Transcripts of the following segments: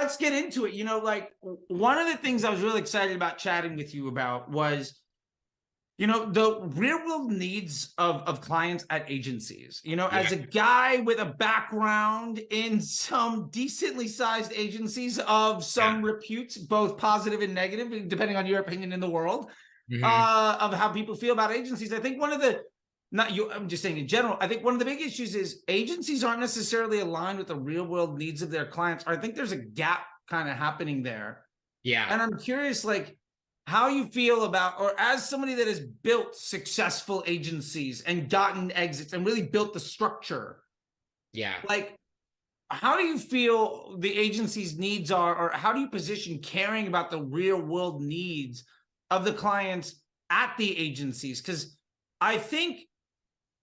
let's get into it. Like one of the things I was really excited about chatting with you about was, the real world needs of clients at agencies. As a guy with a background in some decently sized agencies of some repute, both positive and negative, depending on your opinion in the world, of how people feel about agencies. I think one of the, not you, I'm just saying in general, I think one of the big issues is agencies aren't necessarily aligned with the real world needs of their clients. I think there's a gap kind of happening there. Yeah. And I'm curious, like, how you feel about, or as somebody that has built successful agencies and gotten exits and really built the structure. Yeah. Like, how do you feel the agency's needs are, or how do you position caring about the real world needs of the clients at the agencies? Because I think,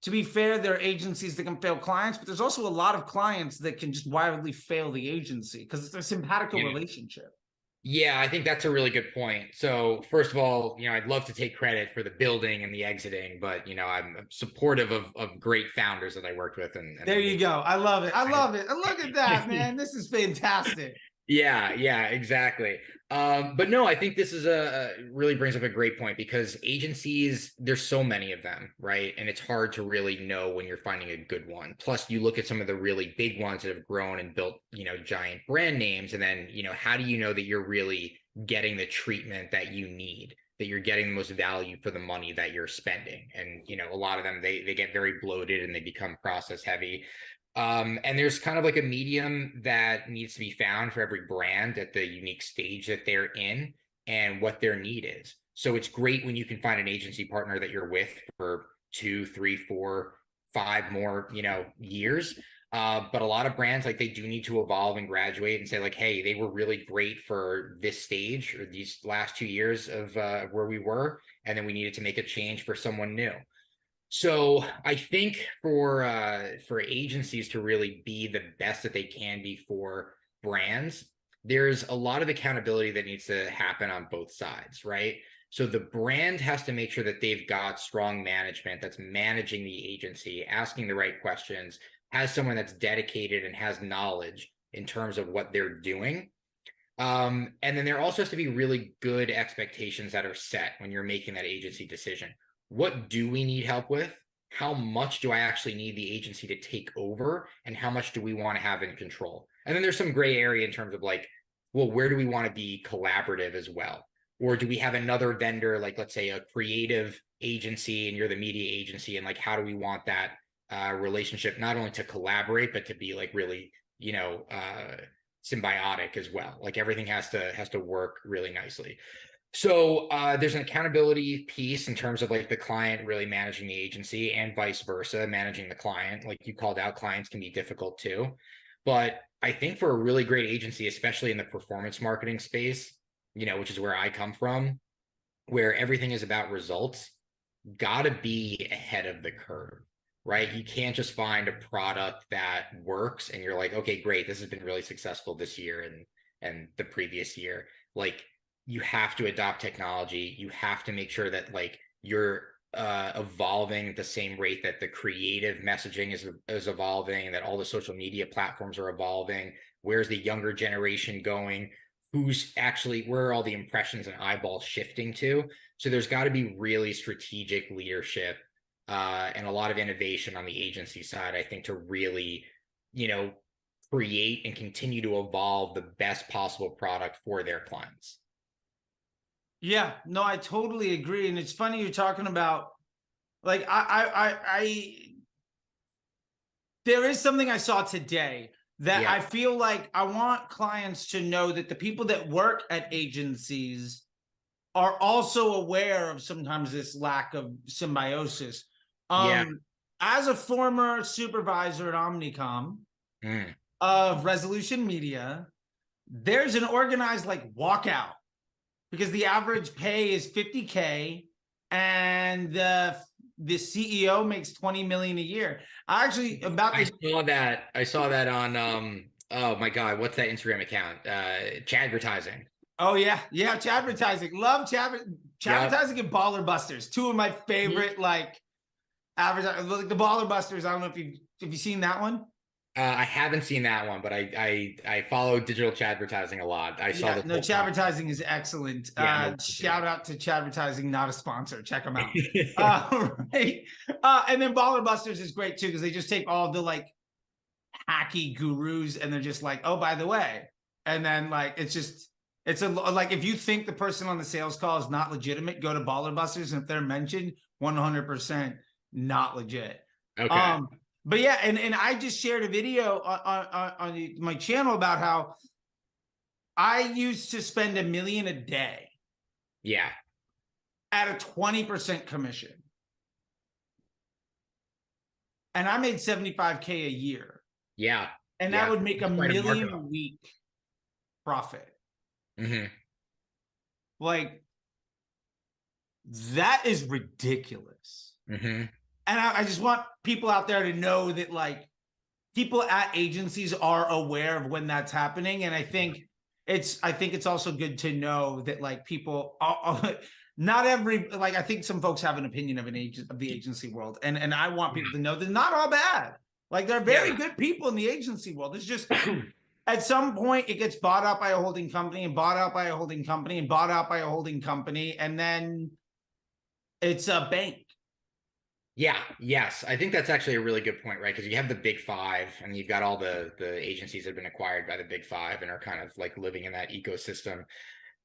to be fair, there are agencies that can fail clients, but there's also a lot of clients that can just wildly fail the agency because it's a simpatico relationship. Yeah, I think that's a really good point. So first of all, I'd love to take credit for the building and the exiting, but I'm supportive of great founders that I worked with. And there you go. I love it. I love it. And look at that, man. This is fantastic. Yeah, exactly. But no, I think this is really brings up a great point, because agencies, there's so many of them, right? And it's hard to really know when you're finding a good one. Plus, you look at some of the really big ones that have grown and built, giant brand names. And then, how do you know that you're really getting the treatment that you need, that you're getting the most value for the money that you're spending? And, a lot of them, they get very bloated and they become process heavy. And there's kind of like a medium that needs to be found for every brand at the unique stage that they're in and what their need is. So it's great when you can find an agency partner that you're with for 2, 3, 4, 5 more, years. But a lot of brands, like, they do need to evolve and graduate and say, like, hey, they were really great for this stage or these last 2 years of where we were, and then we needed to make a change for someone new. So I think for agencies to really be the best that they can be for brands, there's a lot of accountability that needs to happen on both sides, right? So the brand has to make sure that they've got strong management that's managing the agency, asking the right questions, has someone that's dedicated and has knowledge in terms of what they're doing. And then there also has to be really good expectations that are set when you're making that agency decision. What do we need help with? How much do I actually need the agency to take over? And how much do we want to have in control? And then there's some gray area in terms of, like, well, where do we want to be collaborative as well? Or do we have another vendor, like, let's say a creative agency and you're the media agency, and, like, how do we want that relationship not only to collaborate, but to be, like, really, symbiotic as well? Like, everything has to work really nicely. So there's an accountability piece in terms of, like, the client really managing the agency, and vice versa, managing the client. Like you called out, clients can be difficult too. But I think for a really great agency, especially in the performance marketing space, which is where I come from, where everything is about results, gotta be ahead of the curve, right? You can't just find a product that works and you're like, okay, great, this has been really successful this year and the previous year. Like, you have to adopt technology. You have to make sure that, like, you're evolving at the same rate that the creative messaging is evolving, that all the social media platforms are evolving. Where's the younger generation going? Where are all the impressions and eyeballs shifting to? So there's got to be really strategic leadership and a lot of innovation on the agency side, I think, to really, create and continue to evolve the best possible product for their clients. Yeah, no, I totally agree. And it's funny you're talking about, like, there is something I saw today that I feel like I want clients to know that the people that work at agencies are also aware of sometimes this lack of symbiosis. As a former supervisor at Omnicom of Resolution Media, there's an organized, like, walkout, because the average pay is $50K and the CEO makes $20 million a year. I saw that on oh my God, what's that Instagram account? Chadvertising. Oh yeah, Chadvertising. Love Chadvertising and Baller Busters. Two of my favorite like advertising. Like the Baller Busters. I don't know if you've seen that one. I haven't seen that one, but I follow digital advertising a lot. I saw Yeah, the no, whole Chadvertising is excellent. yeah, I'm Shout out to Chadvertising, not a sponsor. Check them out. yeah. Right. And then Baller Busters is great too, because they just take all the like hacky gurus and they're just like, oh, by the way. And then like it's a like if you think the person on the sales call is not legitimate, go to Baller Busters, and if they're mentioned, 100% not legit. Okay. But yeah, and I just shared a video on my channel about how I used to spend $1 million a day Yeah. at a 20% commission. And I made 75K a year. Yeah. And Yeah. that would make It's $1 quite a million a markup. week profit. Mm-hmm. Like, that is ridiculous. Mm-hmm. And I just want people out there to know that, like, people at agencies are aware of when that's happening. And I think it's also good to know that, like, people not every, like, I think some folks have an opinion of the agency world. And I want people to know they're not all bad. Like, they're very good people in the agency world. It's just at some point it gets bought out by a holding company and bought out by a holding company and bought out by a holding company. And then it's a bank. Yeah, yes. I think that's actually a really good point, right? Because you have the big five and you've got all the agencies that have been acquired by the big five and are kind of like living in that ecosystem.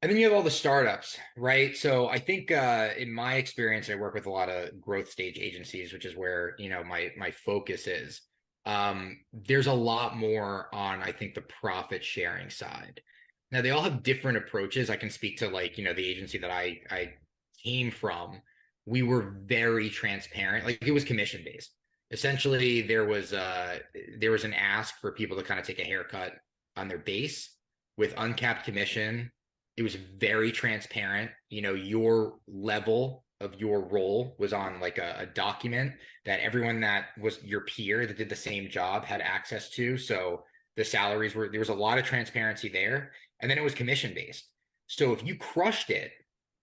And then you have all the startups, right? So I think in my experience, I work with a lot of growth stage agencies, which is where, you know, my focus is. There's a lot more on, I think, the profit sharing side. Now they all have different approaches. I can speak to, like, you know, the agency that I came from. We were very transparent. Like, it was commission based. Essentially, there was an ask for people to kind of take a haircut on their base with uncapped commission. It was very transparent. You know, your level of your role was on like a document that everyone that was your peer that did the same job had access to. So the salaries there was a lot of transparency there. And then it was commission based. So if you crushed it,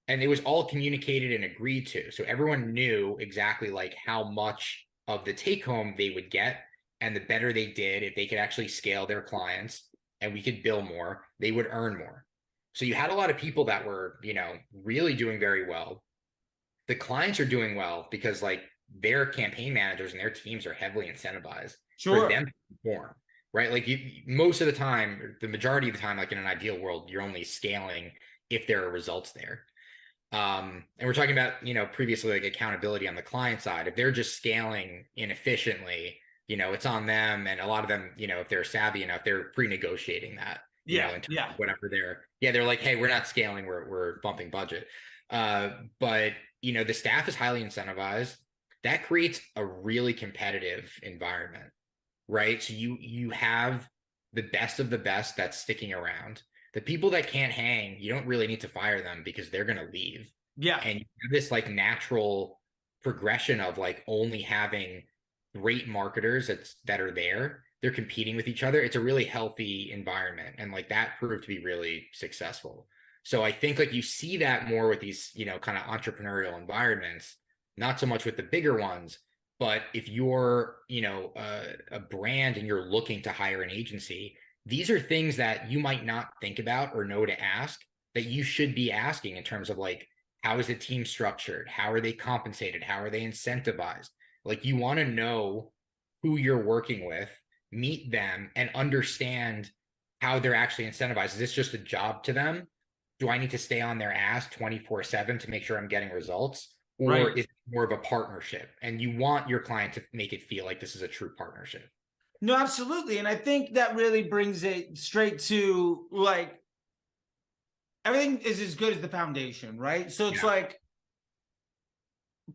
and it was all communicated and agreed to, so everyone knew exactly like how much of the take home they would get. And the better they did, if they could actually scale their clients and we could bill more, they would earn more. So you had a lot of people that were, you know, really doing very well. The clients are doing well because, like, their campaign managers and their teams are heavily incentivized for them to perform, right? Like, most of the time, the majority of the time, like in an ideal world, you're only scaling if there are results there. And we're talking about, you know, previously, like, accountability on the client side. If they're just scaling inefficiently, you know, it's on them. And a lot of them, you know, if they're savvy enough, they're pre-negotiating that. You know, in terms of whatever they're like, hey, we're not scaling, we're bumping budget. But you know, the staff is highly incentivized. That creates a really competitive environment, right? So you have the best of the best that's sticking around. The people that can't hang, you don't really need to fire them because they're gonna leave. Yeah. And you have this like natural progression of like only having great marketers that are there. They're competing with each other. It's a really healthy environment. And like that proved to be really successful. So I think like you see that more with these, you know, kind of entrepreneurial environments, not so much with the bigger ones. But if you're, you know, a brand and you're looking to hire an agency, these are things that you might not think about or know to ask that you should be asking in terms of like, how is the team structured? How are they compensated? How are they incentivized? Like, you want to know who you're working with, meet them, and understand how they're actually incentivized. Is this just a job to them? Do I need to stay on their ass 24/7 to make sure I'm getting results? Or is it more of a partnership? And you want your client to make it feel like this is a true partnership. No, absolutely. And I think that really brings it straight to, like, everything is as good as the foundation, right? So it's like,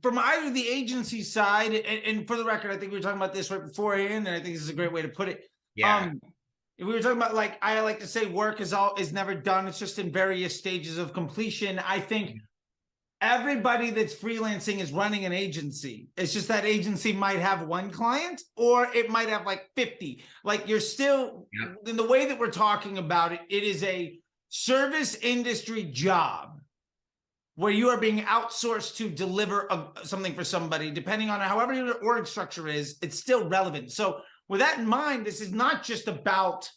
from either the agency side, and for the record, I think we were talking about this right beforehand, and I think this is a great way to put it. Yeah. We were talking about, like, I like to say work is never done. It's just in various stages of completion. I think everybody that's freelancing is running an agency. It's just that agency might have one client or it might have like 50. Like, you're still, in the way that we're talking about it, it is a service industry job where you are being outsourced to deliver something for somebody. Depending on however your org structure is, it's still relevant. So with that in mind, this is not just about,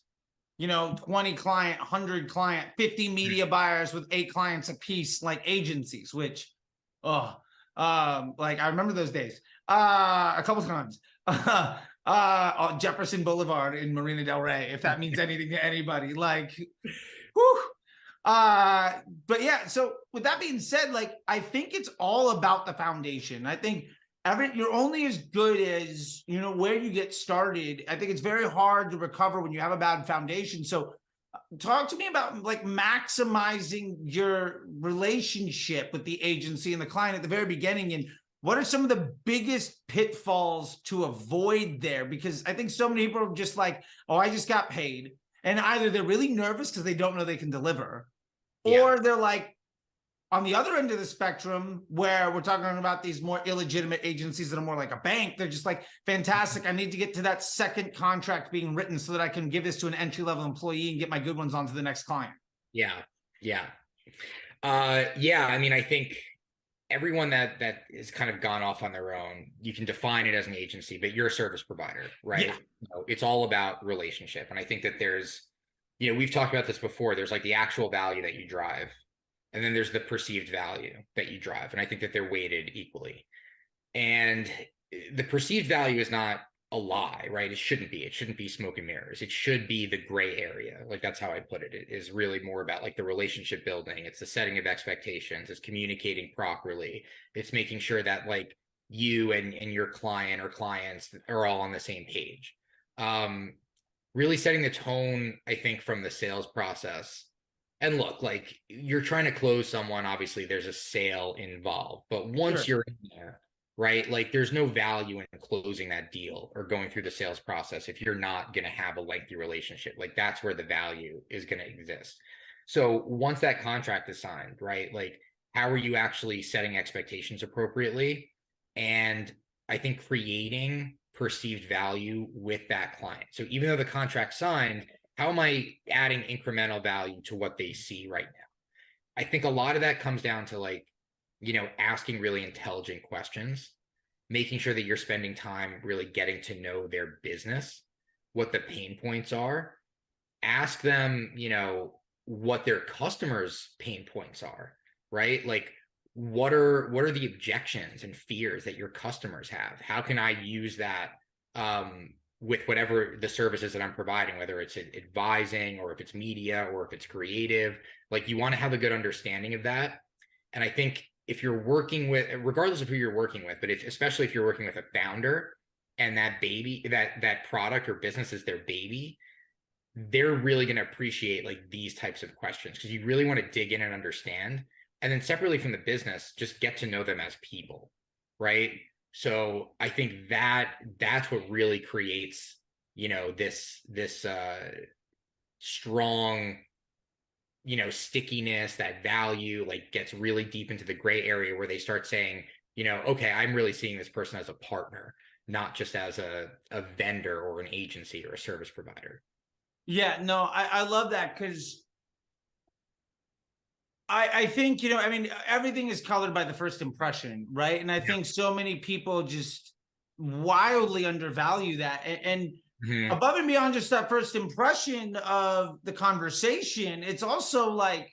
20 client, 100 client, 50 media buyers with 8 clients a piece, like agencies, which, like I remember those days a couple times. Jefferson Boulevard in Marina Del Rey, if that means anything to anybody. Like, whew. But yeah, so with that being said, like, I think it's all about the foundation. I think you're only as good as, where you get started. I think it's very hard to recover when you have a bad foundation. So talk to me about like maximizing your relationship with the agency and the client at the very beginning, and what are some of the biggest pitfalls to avoid there? Because I think so many people are just like, oh, I just got paid. And either they're really nervous because they don't know they can deliver, or they're like on the other end of the spectrum where we're talking about these more illegitimate agencies that are more like a bank. They're just like, fantastic, I need to get to that second contract being written so that I can give this to an entry-level employee and get my good ones on to the next client. Yeah. I mean, I think everyone that is kind of gone off on their own, you can define it as an agency, but you're a service provider, right? Yeah. It's all about relationship. And I think that there's, we've talked about this before. There's like the actual value that you drive, and then there's the perceived value that you drive. And I think that they're weighted equally. And the perceived value is not a lie, right? It shouldn't be smoke and mirrors. It should be the gray area. Like, that's how I put it. It is really more about like the relationship building. It's the setting of expectations. It's communicating properly. It's making sure that like you and your client or clients are all on the same page. Really setting the tone, I think, from the sales process. And look, like, you're trying to close someone, obviously there's a sale involved, but once you're in there, right, like, there's no value in closing that deal or going through the sales process if you're not going to have a lengthy relationship. Like, that's where the value is going to exist. So once that contract is signed, right, like, how are you actually setting expectations appropriately? And I think creating perceived value with that client. So even though the contract's signed, how am I adding incremental value to what they see right now? I think a lot of that comes down to, like, asking really intelligent questions, making sure that you're spending time really getting to know their business, what the pain points are. Ask them, what their customers' pain points are, right? Like, what are the objections and fears that your customers have? How can I use that with whatever the services that I'm providing, whether it's advising or if it's media or if it's creative? Like, you want to have a good understanding of that. And I think if you're working with, regardless of who you're working with, but especially if you're working with a founder and that baby, that product or business is their baby, they're really going to appreciate like these types of questions, because you really want to dig in and understand. And then separately from the business, just get to know them as people, right? So I think that's what really creates, this strong, stickiness, that value, like, gets really deep into the gray area where they start saying, okay, I'm really seeing this person as a partner, not just as a vendor or an agency or a service provider. Yeah, no, I love that, because I think, everything is colored by the first impression, right? And I think so many people just wildly undervalue that. And above and beyond just that first impression of the conversation, it's also like,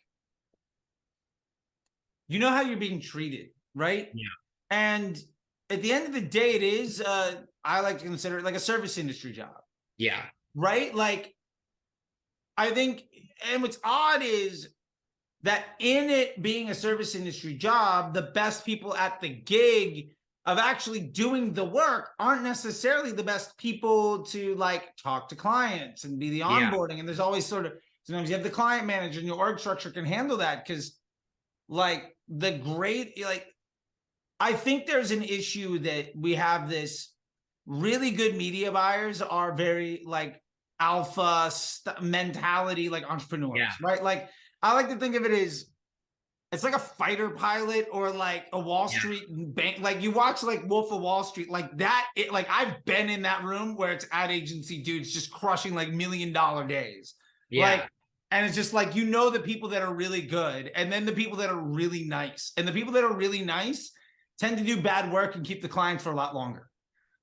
how you're being treated, right? Yeah. And at the end of the day, it is, I like to consider it like a service industry job. Yeah. Right? Like, I think, and what's odd is that in it being a service industry job, the best people at the gig of actually doing the work aren't necessarily the best people to like talk to clients and be the onboarding. And there's always sort of, sometimes you have the client manager and your org structure can handle that, because like I think there's an issue that we have this really good media buyers are very like alpha mentality, like entrepreneurs, right? Like, I like to think of it as it's like a fighter pilot or like a Wall Street bank. Like, you watch like Wolf of Wall Street, like that. Like, I've been in that room where it's ad agency dudes just crushing like $1 million days. Like, and it's just like, the people that are really good, and then the people that are really nice, and the people that are really nice tend to do bad work and keep the clients for a lot longer.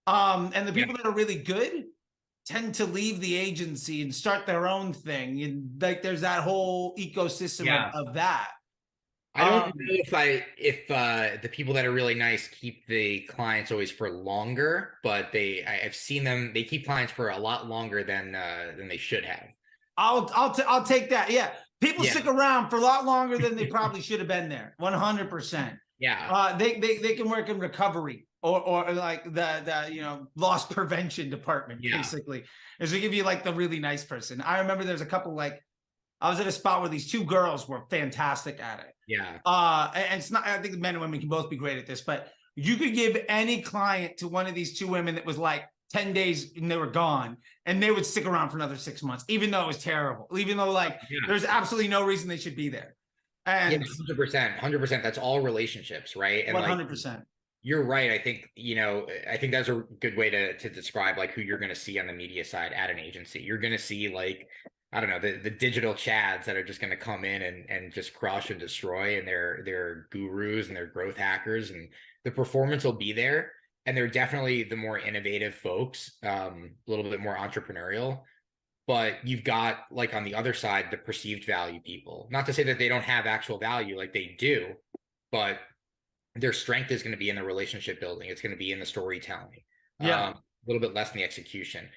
And the people that are really good tend to leave the agency and start their own thing. And like there's that whole ecosystem of that. I don't know if the people that are really nice keep the clients always for longer, but I've seen them, they keep clients for a lot longer than they should have. I'll take that. Yeah. People stick around for a lot longer than they probably should have been there. 100%. Yeah. They can work in recovery or like the loss prevention department, basically. Is to give you like the really nice person. I remember there's a couple, like I was at a spot where these two girls were fantastic at it. Yeah. And it's not, I think men and women can both be great at this, but you could give any client to one of these two women that was like 10 days and they were gone, and they would stick around for another 6 months, even though it was terrible, even though like there's absolutely no reason they should be there. And 100%. That's all relationships, right? And 100%. Like, you're right. I think, I think that's a good way to describe like who you're going to see on the media side at an agency. You're going to see like, I don't know, the digital chads that are just going to come in and just crush and destroy, and they're gurus and they're growth hackers, and the performance will be there. And they're definitely the more innovative folks, a little bit more entrepreneurial. But you've got like on the other side, the perceived value people. Not to say that they don't have actual value, like they do, but their strength is going to be in the relationship building. It's going to be in the storytelling. A little bit less in the execution.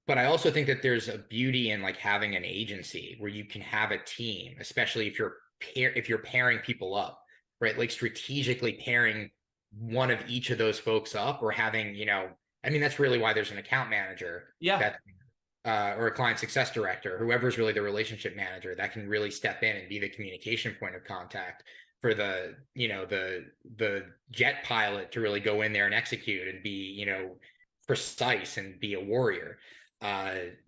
But I also think that there's a beauty in like having an agency where you can have a team, especially if you're pairing people up, right? Like strategically pairing one of each of those folks up, or having, I mean, that's really why there's an account manager. Or a client success director, whoever's really the relationship manager that can really step in and be the communication point of contact for the jet pilot to really go in there and execute and be, precise and be a warrior.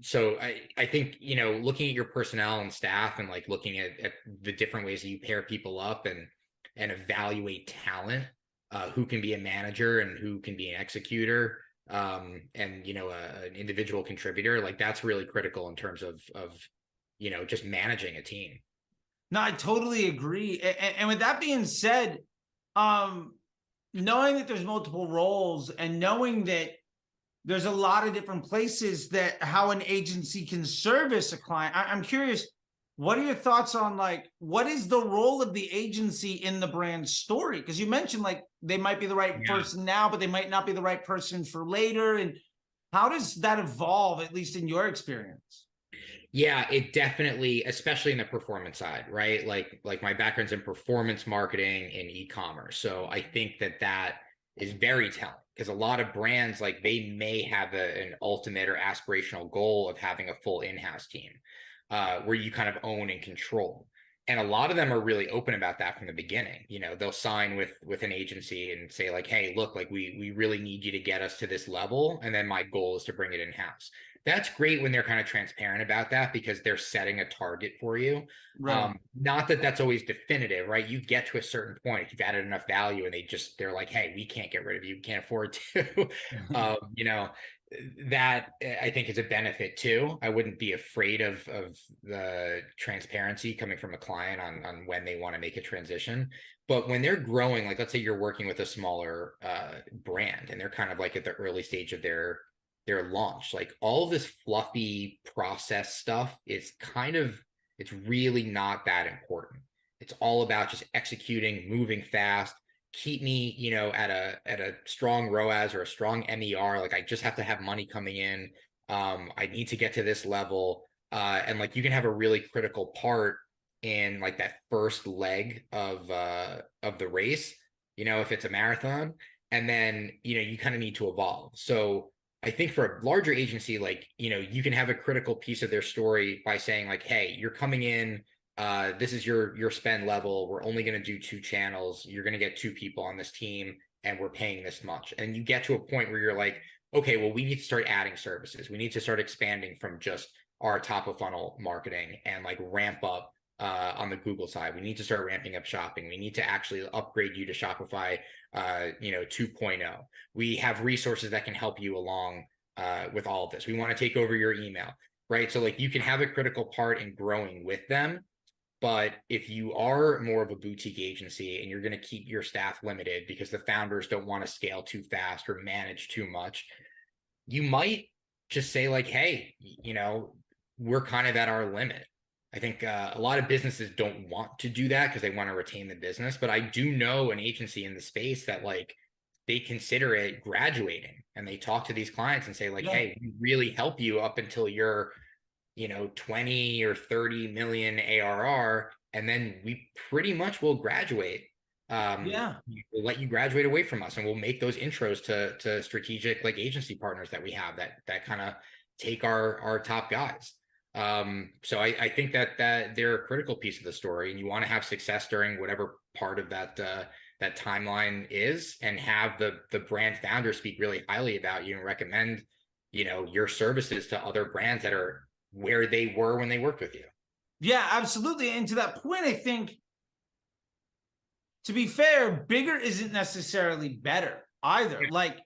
So I think, looking at your personnel and staff and like looking at the different ways that you pair people up and evaluate talent, who can be a manager and who can be an executor, and an individual contributor, like that's really critical in terms of just managing a team. No, I totally agree. And with that being said, knowing that there's multiple roles and knowing that there's a lot of different places that how an agency can service a client, I'm curious, what are your thoughts on like, what is the role of the agency in the brand story? Because you mentioned like they might be the right person now, but they might not be the right person for later. And how does that evolve, at least in your experience? Yeah, it definitely, especially in the performance side, right? Like my background's in performance marketing and e-commerce. So I think that is very telling, because a lot of brands, like they may have an ultimate or aspirational goal of having a full in-house team, where you kind of own and control. And a lot of them are really open about that from the beginning. They'll sign with an agency and say like, hey, look, like we really need you to get us to this level. And then my goal is to bring it in-house. That's great when they're kind of transparent about that, because they're setting a target for you. Right. Not that that's always definitive, right? You get to a certain point, if you've added enough value and they're like, hey, we can't get rid of you. We can't afford to, that I think is a benefit too. I wouldn't be afraid of the transparency coming from a client on when they want to make a transition. But when they're growing, like let's say you're working with a smaller brand and they're kind of like at the early stage of their launch, like all of this fluffy process stuff is it's really not that important. It's all about just executing, moving fast, keep me, at a strong ROAS or a strong MER. Like I just have to have money coming in. I need to get to this level. And like you can have a really critical part in like that first leg of the race, if it's a marathon, and then, you kind of need to evolve. So I think for a larger agency, like, you can have a critical piece of their story by saying like, hey, you're coming in, this is your spend level. We're only going to do 2 channels. You're going to get 2 people on this team and we're paying this much. And you get to a point where you're like, okay, well, we need to start adding services. We need to start expanding from just our top of funnel marketing and like ramp up on the Google side. We need to start ramping up shopping. We need to actually upgrade you to Shopify 2.0. We have resources that can help you along with all of this. We want to take over your email, right? So like you can have a critical part in growing with them. But if you are more of a boutique agency and you're going to keep your staff limited because the founders don't want to scale too fast or manage too much, you might just say like, hey, we're kind of at our limit. I think a lot of businesses don't want to do that because they want to retain the business. But I do know an agency in the space that like they consider it graduating, and they talk to these clients and say like, hey, we really help you up until you're, 20 or 30 million ARR. And then we pretty much will graduate. We'll let you graduate away from us, and we'll make those intros to strategic like agency partners that we have that kind of take our top guys. So I think that they're a critical piece of the story, and you want to have success during whatever part of that timeline is, and have the brand founder speak really highly about you and recommend, your services to other brands that are where they were when they worked with you. Yeah, absolutely. And to that point, I think, to be fair, bigger isn't necessarily better either. Yeah. Like,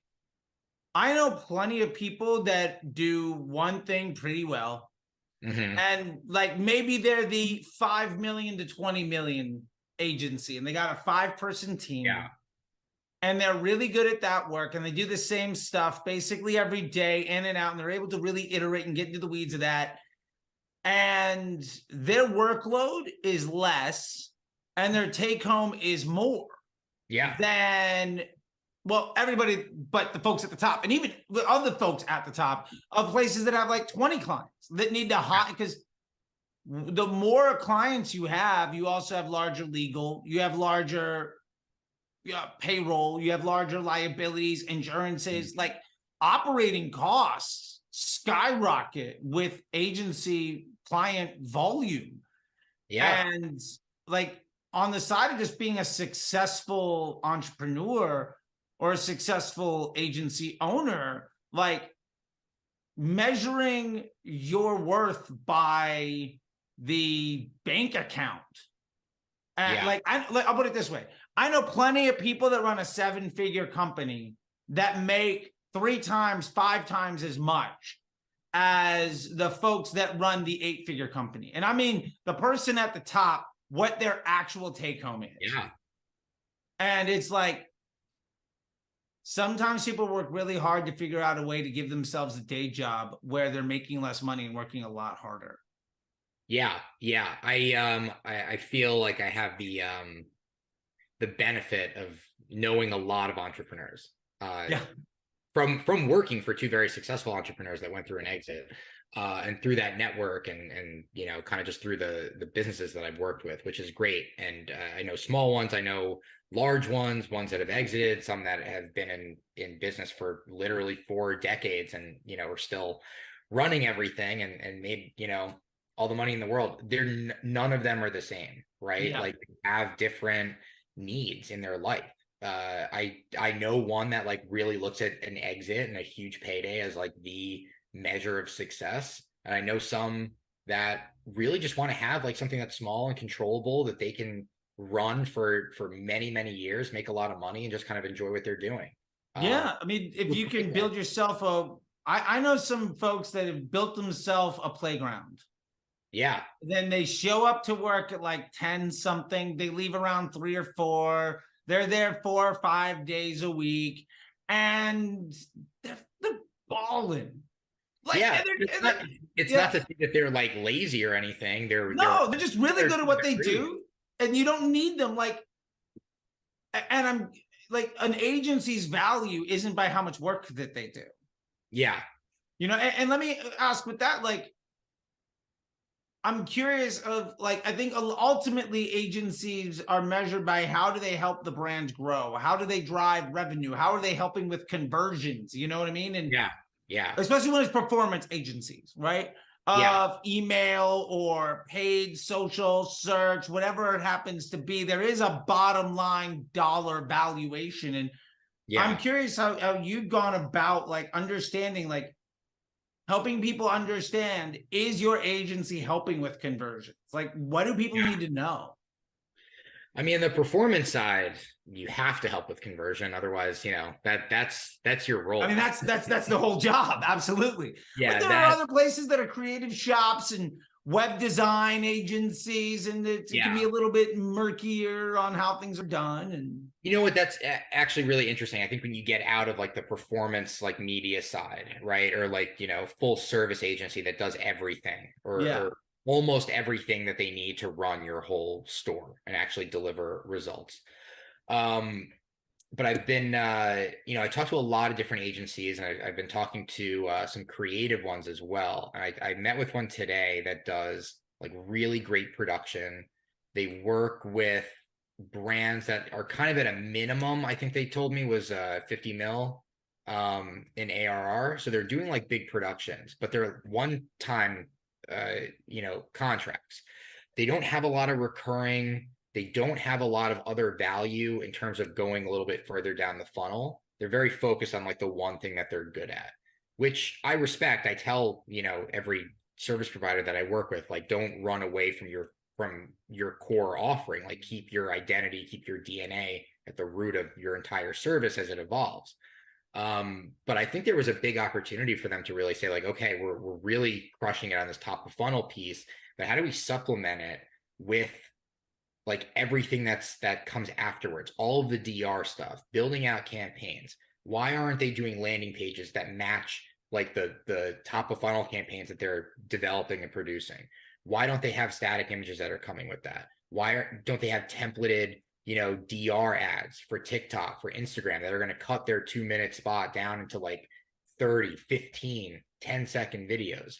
I know plenty of people that do one thing pretty well. Mm-hmm. And like maybe they're the 5 million to 20 million agency, and they got a 5-person team. Yeah. And they're really good at that work, and they do the same stuff basically every day, in and out, and they're able to really iterate and get into the weeds of that. And their workload is less, and their take home is more. Yeah. Than, well, everybody but the folks at the top, and even the other folks at the top of places that have like 20 clients that need to hire, because the more clients you have, you also have larger legal, you have larger payroll, you have larger liabilities, insurances, like operating costs skyrocket with agency client volume. Yeah. And like on the side of just being a successful entrepreneur or a successful agency owner, like measuring your worth by the bank account. And I'll put it this way. I know plenty of people that run a 7-figure company that make 3 times, 5 times as much as the folks that run the 8-figure company. And I mean, the person at the top, what their actual take home is. Yeah. And it's like, sometimes people work really hard to figure out a way to give themselves a day job where they're making less money and working a lot harder. Yeah. Yeah. I feel like I have the benefit of knowing a lot of entrepreneurs. From working for 2 very successful entrepreneurs that went through an exit, and through that network, and kind of just through the businesses that I've worked with, which is great. And I know small ones, I know large ones that have exited, some that have been in business for literally 4 decades, and are still running everything and made all the money in the world. None of them are the same, right? Yeah. Like, they have different needs in their life. I know one that like really looks at an exit and a huge payday as like the measure of success, and I know some that really just want to have like something that's small and controllable that they can run for many years, make a lot of money, and just kind of enjoy what they're doing. Yeah, I mean, if you can build yourself I know some folks that have built themselves a playground. Yeah. Then they show up to work at like 10 something. They leave around 3 or 4. They're there 4 or 5 days a week, and they're balling. Like, yeah, it's not to say that they're like lazy or anything. They're just really good at what they do, and you don't need them. Like, and I'm like, an agency's value isn't by how much work that they do. Yeah, and let me ask with that, like, I'm curious of like, I think ultimately agencies are measured by how do they help the brand grow? How do they drive revenue? How are they helping with conversions? You know what I mean? And yeah. Especially when it's performance agencies, right? Of email or paid social search, whatever it happens to be, there is a bottom line dollar valuation. And I'm curious how you've gone about like understanding, like, helping people understand, is your agency helping with conversions? Like, what do people need to know? I mean, the performance side, you have to help with conversion. Otherwise, that's your role. I mean, that's the whole job. Absolutely. Yeah. But there are other places that are creative shops and web design agencies, and it can be a little bit murkier on how things are done. And you know what, that's actually really interesting. I think when you get out of like the performance like media side, right, or like, you know, full service agency that does everything, or almost everything that they need to run your whole store and actually deliver results. But I've been, you know, I talked to a lot of different agencies, and I've been talking to some creative ones as well. And I met with one today that does like really great production. They work with brands that are kind of at a minimum, I think they told me was 50 mil in ARR. So they're doing like big productions, but they're one-time, you know, contracts. They don't have a lot of recurring. They don't have a lot of other value in terms of going a little bit further down the funnel. They're very focused on like the one thing that they're good at, which I respect. I tell, you know, every service provider that I work with, like, don't run away from your core offering. Like, keep your identity, keep your DNA at the root of your entire service as it evolves. But I think there was a big opportunity for them to really say, like, okay, we're really crushing it on this top of funnel piece, but how do we supplement it with like everything that comes afterwards, all of the DR stuff, building out campaigns? Why aren't they doing landing pages that match like the top of funnel campaigns that they're developing and producing? Why don't they have static images that are coming with that? Why don't they have templated, you know, DR ads for TikTok, for Instagram, that are going to cut their 2-minute spot down into like 30, 15, 10-second videos?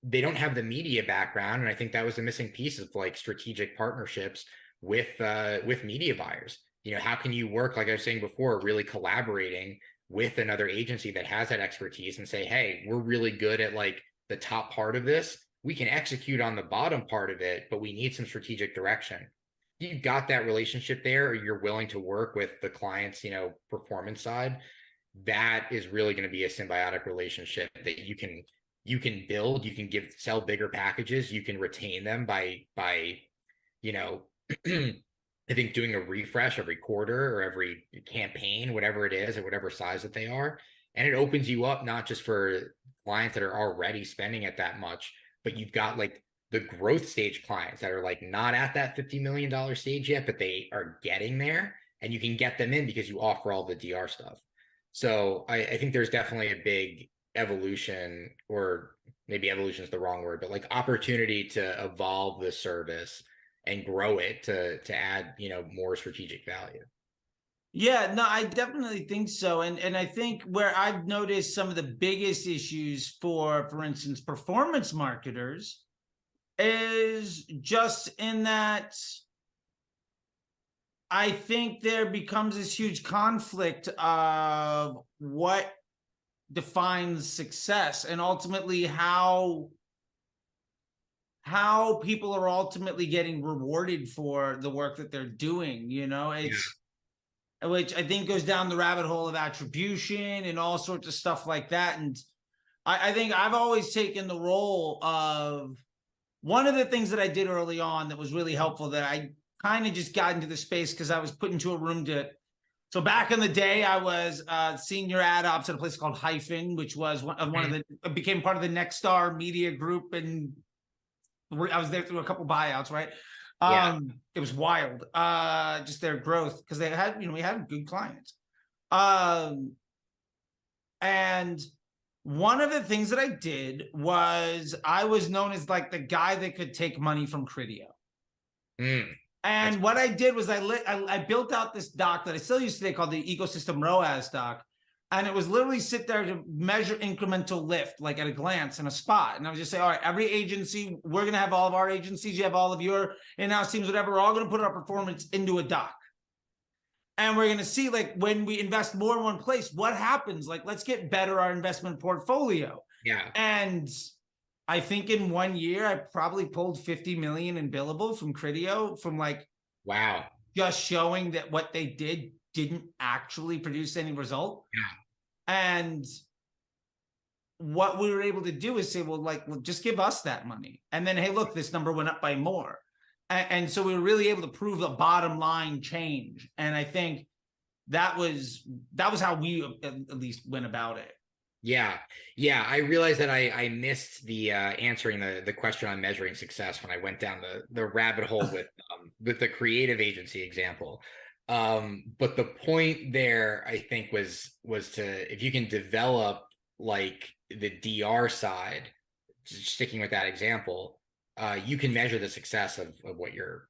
They don't have the media background, and I think that was a missing piece of like strategic partnerships with media buyers. You know, how can you work, like I was saying before, really collaborating with another agency that has that expertise and say, hey, we're really good at like the top part of this. We can execute on the bottom part of it, but we need some strategic direction. You've got that relationship there, or you're willing to work with the client's, you know, performance side. That is really going to be a symbiotic relationship that you can build. You can sell bigger packages. You can retain them by, you know, I think doing a refresh every quarter or every campaign, whatever it is, at whatever size that they are. And it opens you up not just for clients that are already spending at that much, but you've got like the growth stage clients that are like not at that $50 million stage yet, but they are getting there, and you can get them in because you offer all the DR stuff. So I think there's definitely a big evolution, or maybe evolution is the wrong word, but like opportunity to evolve the service and grow it to add, you know, more strategic value. Yeah, no, I definitely think so. And I think where I've noticed some of the biggest issues for instance, performance marketers is just in that I think there becomes this huge conflict of what defines success, and ultimately how people are ultimately getting rewarded for the work that they're doing. You know, it's which I think goes down the rabbit hole of attribution and all sorts of stuff like that. And I think I've always taken the role of, one of the things that I did early on that was really helpful, that I kind of just got into the space because I was put into a room to. So back in the day, I was senior ad ops at a place called Hyphen, which was one of the, became part of the Nexstar Media Group, and I was there through a couple buyouts, right? It was wild, just their growth, because they had, you know, we had good clients. And one of the things that I did was I was known as like the guy that could take money from Criteo. And what I did was I built out this doc that I still use today called the Ecosystem ROAS doc. And it was literally sit there to measure incremental lift, like at a glance in a spot. And I would just say, all right, every agency, we're going to have all of our agencies. You have all of your in-house teams, whatever. We're all going to put our performance into a doc. And we're going to see, like, when we invest more in one place, what happens? Like, let's get better our investment portfolio. Yeah. And I think in 1 year, I probably pulled 50 million in billable from Criteo, from like, wow, just showing that what they did didn't actually produce any result. Yeah. And what we were able to do is say, well, just give us that money. And then, hey, look, this number went up by more. And so we were really able to prove the bottom line change. And I think that was how we at least went about it. Yeah. Yeah. I realized that I missed the answering the question on measuring success when I went down the rabbit hole with the creative agency example. But the point there, I think, was to, if you can develop like the DR side, sticking with that example, you can measure the success of what you're,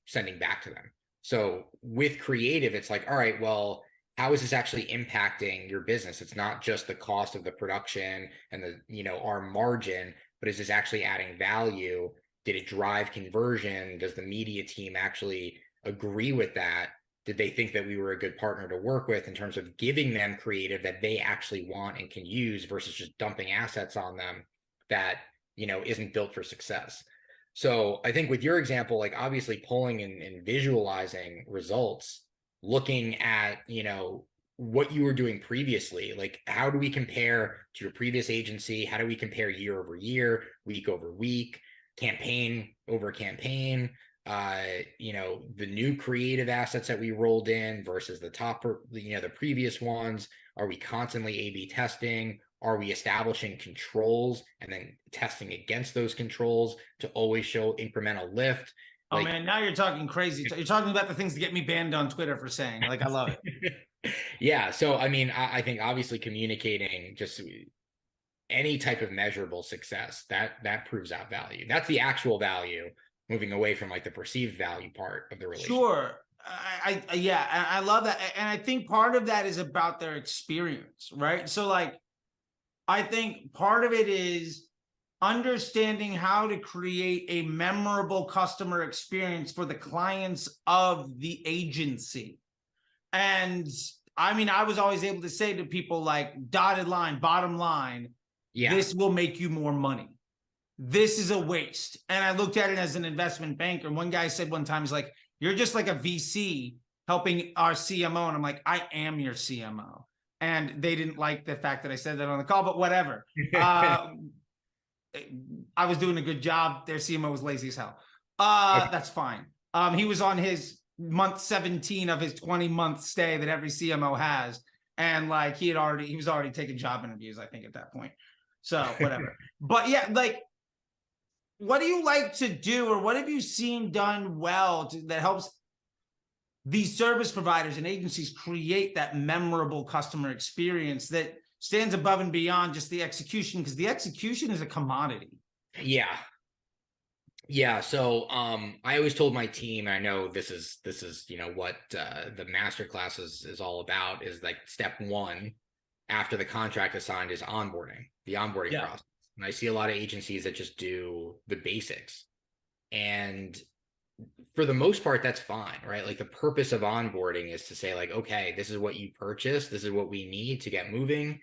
sending back to them. So with creative, it's like, all right, well, how is this actually impacting your business? It's not just the cost of the production and our margin, but is this actually adding value? Did it drive conversion? Does the media team actually agree with that? Did they think that we were a good partner to work with in terms of giving them creative that they actually want and can use versus just dumping assets on them that, isn't built for success? So I think with your example, like obviously pulling and visualizing results, looking at, what you were doing previously, like how do we compare to your previous agency? How do we compare year over year, week over week, campaign over campaign? The new creative assets that we rolled in versus the previous ones. Are we constantly A/B testing? Are we establishing controls and then testing against those controls to always show incremental lift? Oh man, now you're talking crazy. You're talking about the things that get me banned on Twitter for saying, like, I love it. Yeah. So, I mean, I think obviously communicating just any type of measurable success that proves out value. That's the actual value, moving away from like the perceived value part of the relationship. Sure. I love that. And I think part of that is about their experience, right? So like, I think part of it is understanding how to create a memorable customer experience for the clients of the agency. And I mean, I was always able to say to people like, dotted line, bottom line, this will make you more money. This is a waste. And I looked at it as an investment banker. And one guy said one time, he's like, you're just like a VC helping our CMO. And I'm like, I am your CMO. And they didn't like the fact that I said that on the call, but whatever. I was doing a good job. Their CMO was lazy as hell. Okay. That's fine. He was on his month 17 of his 20-month stay that every CMO has. And like, he was already taking job interviews, I think, at that point. So whatever. But yeah, like, what do you like to do, or what have you seen done well that helps these service providers and agencies create that memorable customer experience that stands above and beyond just the execution? Because the execution is a commodity. Yeah. Yeah. So I always told my team, I know this is what the masterclass is all about, is like step one after the contract is signed is the onboarding process. And I see a lot of agencies that just do the basics. And for the most part, that's fine, right? Like the purpose of onboarding is to say like, okay, this is what you purchased. This is what we need to get moving.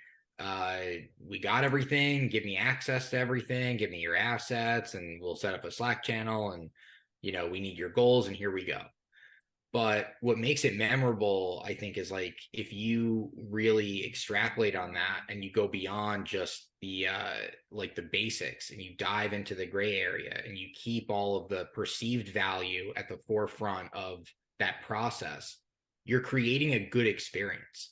We got everything. Give me access to everything. Give me your assets and we'll set up a Slack channel and, we need your goals and here we go. But what makes it memorable, I think, is like if you really extrapolate on that and you go beyond just the like the basics and you dive into the gray area and you keep all of the perceived value at the forefront of that process, you're creating a good experience.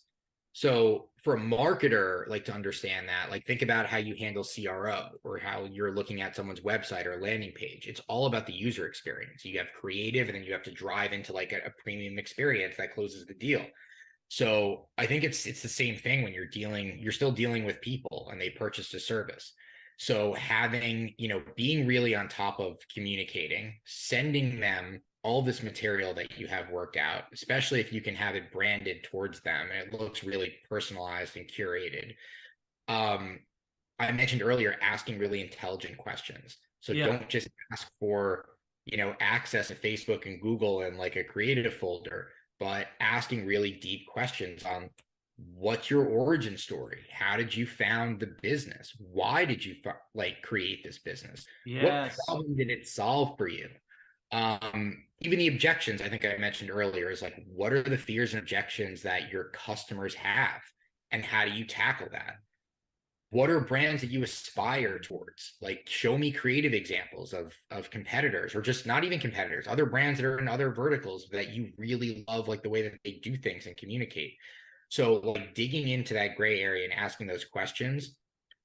So for a marketer, like to understand that, like think about how you handle CRO or how you're looking at someone's website or landing page. It's all about the user experience. You have creative and then you have to drive into like a premium experience that closes the deal. So I think it's the same thing when you're still dealing with people and they purchased a service. So having, being really on top of communicating, sending them all this material that you have worked out, especially if you can have it branded towards them and it looks really personalized and curated. I mentioned earlier, asking really intelligent questions. So don't just ask for, access to Facebook and Google and like a creative folder, but asking really deep questions on what's your origin story? How did you found the business? Why did you create this business? What problem did it solve for you? Even the objections, I think I mentioned earlier, is like, what are the fears and objections that your customers have and how do you tackle that? What are brands that you aspire towards? Like, show me creative examples of competitors, or just not even competitors, other brands that are in other verticals that you really love, like the way that they do things and communicate. So like digging into that gray area and asking those questions,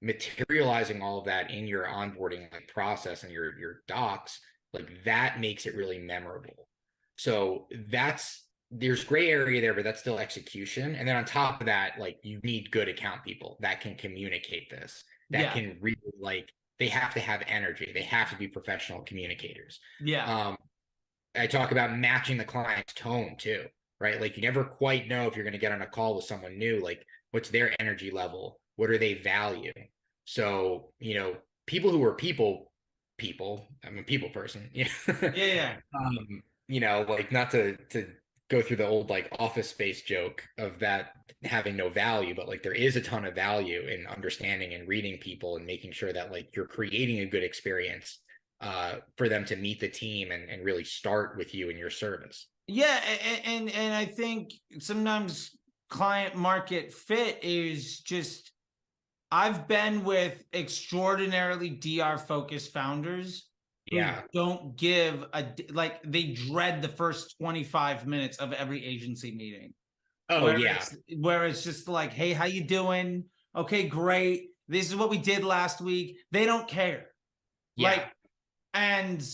materializing all of that in your onboarding like process and your docs, like that makes it really memorable. So there's gray area there, but that's still execution. And then on top of that, like you need good account people that can communicate this, that can really like, they have to have energy. They have to be professional communicators. Yeah. I talk about matching the client's tone too, right? Like you never quite know if you're going to get on a call with someone new, like what's their energy level? What do they value? So, people who are people, I'm a people person. Yeah. Yeah. Like not to go through the old like Office Space joke of that having no value, but like there is a ton of value in understanding and reading people and making sure that like you're creating a good experience for them to meet the team and really start with you in your service. Yeah, and I think sometimes client market fit is just, I've been with extraordinarily DR focused founders who don't give like, they dread the first 25 minutes of every agency meeting. Oh, where it's just like, hey, how you doing? Okay, great. This is what we did last week. They don't care. Like, and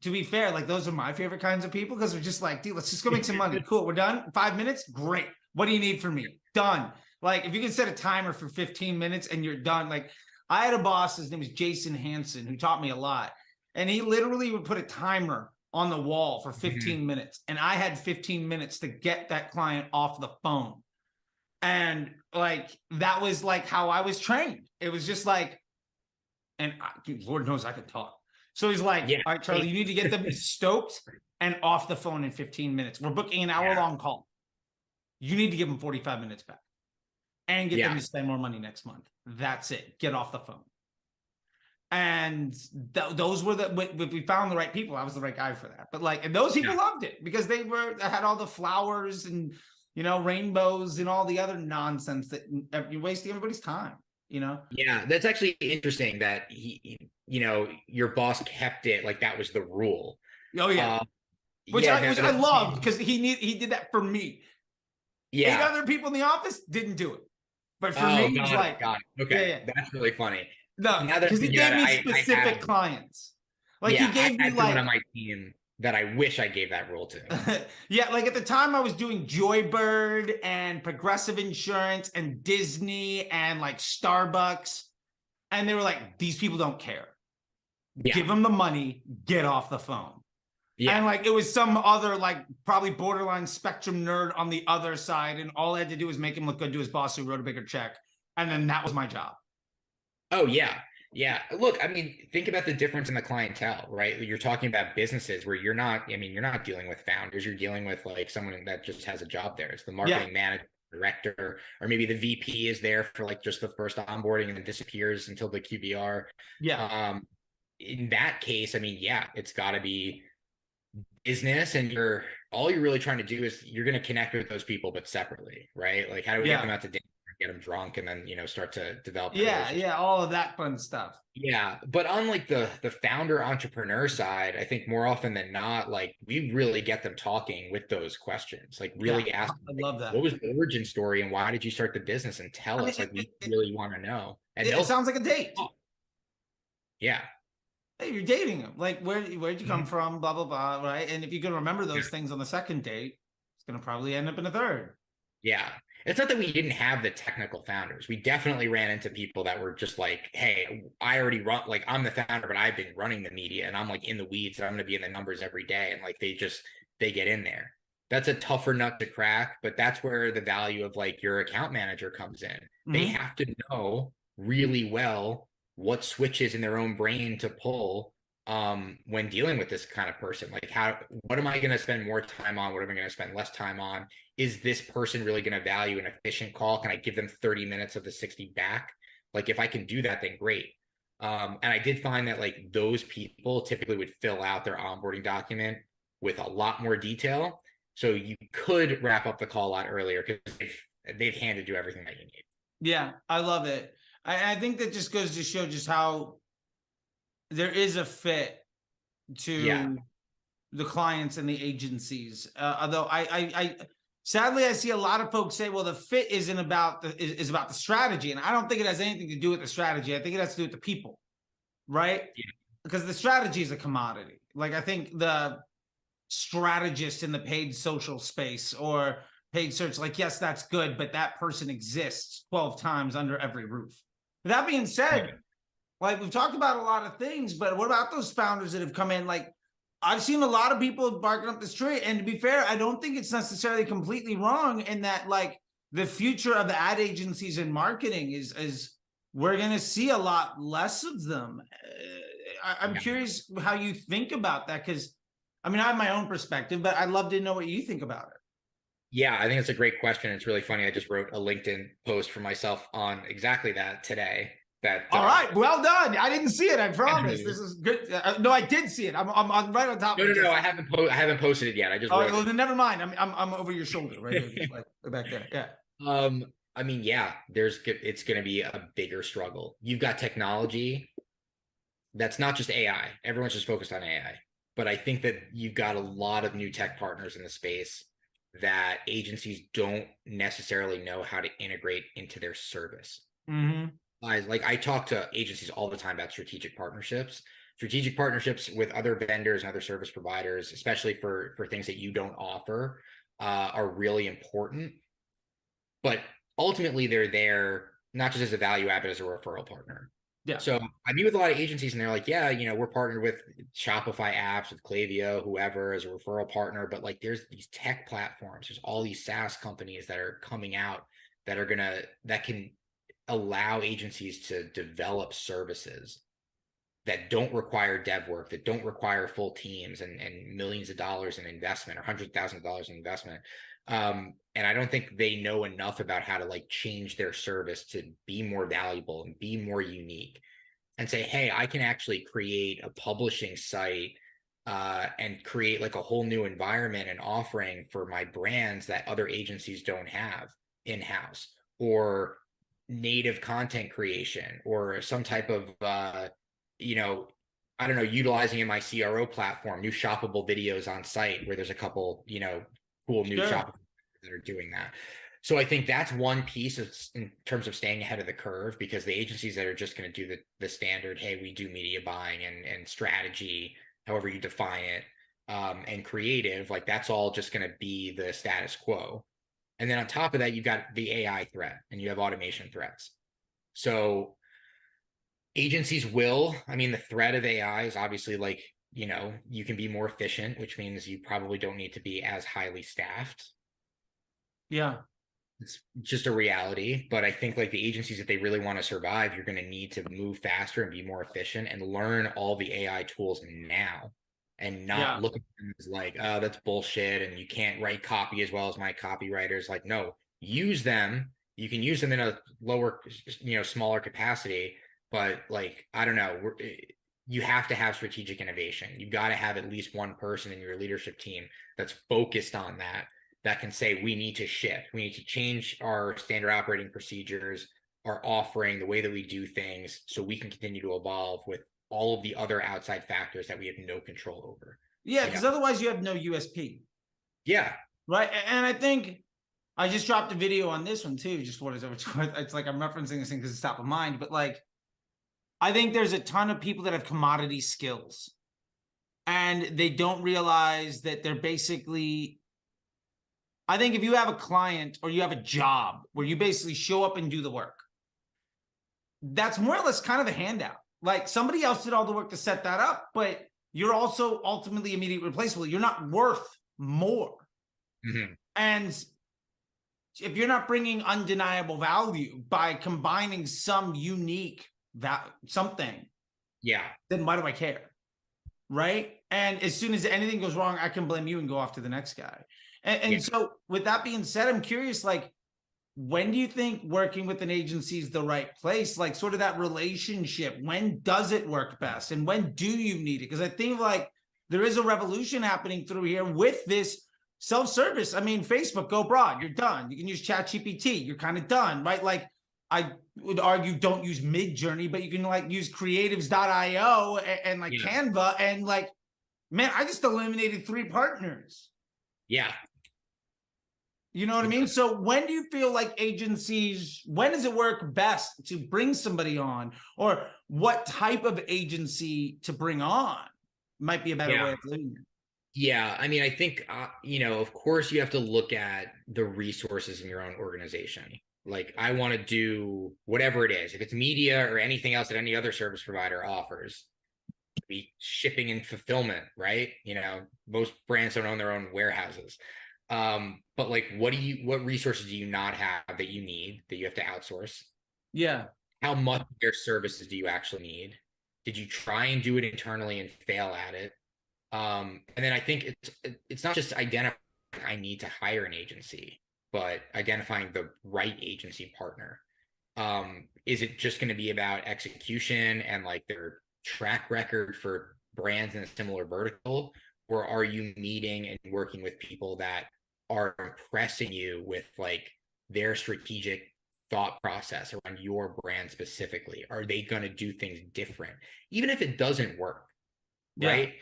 to be fair, like those are my favorite kinds of people, because we're just like, dude, let's just go make some money. Cool, we're done. 5 minutes, great. What do you need from me? Done. Like, if you can set a timer for 15 minutes and you're done. Like, I had a boss, his name was Jason Hansen, who taught me a lot. And he literally would put a timer on the wall for 15 minutes. And I had 15 minutes to get that client off the phone. And like, that was like how I was trained. It was just like, and Lord knows I could talk. So he's like, all right, Charlie, you need to get them stoked and off the phone in 15 minutes. We're booking an hour-long call. You need to give them 45 minutes back and get them to spend more money next month. That's it. Get off the phone. And those were we found the right people. I was the right guy for that. But like, and those people loved it because they had all the flowers and, rainbows and all the other nonsense that you're wasting everybody's time. Yeah, that's actually interesting that your boss kept it like that was the rule. Oh yeah. Which I loved, because he did that for me. Yeah. 8 other people in the office didn't do it. But for me, he's like, got it. Okay. That's really funny. No, because he gave me specific clients. Like he gave me like on my team that I wish I gave that rule to. Yeah, like at the time I was doing Joybird and Progressive Insurance and Disney and like Starbucks. And they were like, these people don't care. Give them the money, get off the phone. Yeah. And like, it was some other like probably borderline spectrum nerd on the other side. And all I had to do was make him look good to his boss who wrote a bigger check. And then that was my job. Oh, yeah. Yeah. Look, I mean, think about the difference in the clientele, right? You're talking about businesses where you're not dealing with founders. You're dealing with like someone that just has a job there. It's the marketing manager, director, or maybe the VP is there for like just the first onboarding and then disappears until the QBR. Yeah. In that case, I mean, it's got to be business, and all you're really trying to do is you're going to connect with those people, but separately, right? Like, how do we get them out to dinner, get them drunk, and then start to develop all of that fun stuff. But on like the founder entrepreneur side, I think more often than not, like we really get them talking with those questions, like really ask them, I love that. What was the origin story and why did you start the business, and tell us, like we really want to know. And it sounds like a date. Yeah. Hey, you're dating them. Like, where'd you come from? Blah, blah, blah. Right. And if you can remember those things on the second date, it's going to probably end up in a third. Yeah. It's not that we didn't have the technical founders. We definitely ran into people that were just like, hey, I already run, like I'm the founder, but I've been running the media and I'm like in the weeds and I'm going to be in the numbers every day. And like, they get in there. That's a tougher nut to crack, but that's where the value of like your account manager comes in. Mm-hmm. They have to know really well what switches in their own brain to pull when dealing with this kind of person. Like, what am I going to spend more time on? What am I going to spend less time on? Is this person really going to value an efficient call? Can I give them 30 minutes of the 60 back? Like, if I can do that, then great. And I did find that like those people typically would fill out their onboarding document with a lot more detail. So you could wrap up the call a lot earlier because they've handed you everything that you need. Yeah, I love it. I think that just goes to show just how there is a fit to the clients and the agencies. Although sadly, I see a lot of folks say, well, the fit isn't about is about the strategy. And I don't think it has anything to do with the strategy. I think it has to do with the people, right? Yeah. Because the strategy is a commodity. Like, I think the strategist in the paid social space or paid search, like, yes, that's good, but that person exists 12 times under every roof. That being said, like, we've talked about a lot of things, but what about those founders that have come in? Like, I've seen a lot of people barking up this tree, and to be fair, I don't think it's necessarily completely wrong in that, like, the future of the ad agencies and marketing is we're going to see a lot less of them. I'm curious how you think about that, because I mean, I have my own perspective, but I'd love to know what you think about it. Yeah, I think it's a great question. It's really funny. I just wrote a LinkedIn post for myself on exactly that today. That all right, well done. I didn't see it. I promise. This is good. No, I did see it. I'm right on top. No, I haven't posted it yet. I just. Oh, well, then never mind. I'm over your shoulder, right here, like back there. Yeah. I mean, yeah. It's going to be a bigger struggle. You've got technology. That's not just AI. Everyone's just focused on AI, but I think that you've got a lot of new tech partners in the space that agencies don't necessarily know how to integrate into their service. Mm-hmm. I talk to agencies all the time about strategic partnerships with other vendors and other service providers, especially for things that you don't offer, are really important. But ultimately, they're there not just as a value add, but as a referral partner. Yeah. So I meet with a lot of agencies and they're like, yeah, we're partnered with Shopify apps, with Klaviyo, whoever, as a referral partner. But like, there's these tech platforms, there's all these SaaS companies that are coming out that can allow agencies to develop services that don't require dev work, that don't require full teams and millions of dollars in investment or $100,000 in investment. And I don't think they know enough about how to like change their service to be more valuable and be more unique and say, hey, I can actually create a publishing site and create like a whole new environment and offering for my brands that other agencies don't have in-house, or native content creation, or some type of, I don't know, utilizing in my CRO platform, new shoppable videos on site where there's a couple, cool new shoppable that are doing that. So I think that's one piece in terms of staying ahead of the curve, because the agencies that are just going to do the standard, hey, we do media buying and strategy, however you define it, and creative, like that's all just going to be the status quo. And then on top of that, you've got the AI threat and you have automation threats. So agencies the threat of AI is obviously like, you can be more efficient, which means you probably don't need to be as highly staffed. Yeah. It's just a reality. But I think like the agencies, if they really want to survive, you're going to need to move faster and be more efficient and learn all the AI tools now, and not look at them as like, oh, that's bullshit and you can't write copy as well as my copywriters. Like, no, use them. You can use them in a lower, smaller capacity, but like, I don't know, you have to have strategic innovation. You've got to have at least one person in your leadership team that's focused on that can say, we need to shift. We need to change our standard operating procedures, our offering, the way that we do things, so we can continue to evolve with all of the other outside factors that we have no control over. Yeah, because otherwise you have no USP. Yeah. Right. And I think I just dropped a video on this one too, just what it's worth. It's like I'm referencing this thing because it's top of mind, but like, I think there's a ton of people that have commodity skills and they don't realize that they're basically, I think if you have a client or you have a job where you basically show up and do the work, that's more or less kind of a handout. Like somebody else did all the work to set that up, but you're also ultimately immediately replaceable. You're not worth more. Mm-hmm. And if you're not bringing undeniable value by combining some unique something, then why do I care? Right. And as soon as anything goes wrong, I can blame you and go off to the next guy. And so with that being said, I'm curious, like, when do you think working with an agency is the right place? Like sort of that relationship, when does it work best? And when do you need it? Because I think like there is a revolution happening through here with this self-service. I mean, Facebook, go broad, you're done. You can use ChatGPT, you're kind of done, right? Like I would argue don't use Midjourney, but you can like use creatives.io and like Canva, and like, man, I just eliminated 3 partners. Yeah. You know what I mean? So when do you feel like agencies, when does it work best to bring somebody on, or what type of agency to bring on might be a better way of doing it? Yeah, I mean, I think of course you have to look at the resources in your own organization. Like I want to do whatever it is. If it's media or anything else that any other service provider offers, be shipping and fulfillment, right? Most brands don't own their own warehouses. But like what resources do you not have that you need that you have to outsource? Yeah. How much of their services do you actually need? Did you try and do it internally and fail at it? And then I think it's not just identifying I need to hire an agency, but identifying the right agency partner. Is it just going to be about execution and like their track record for brands in a similar vertical, or are you meeting and working with people that are impressing you with like their strategic thought process around your brand specifically? Are they going to do things different, even if it doesn't work? Right?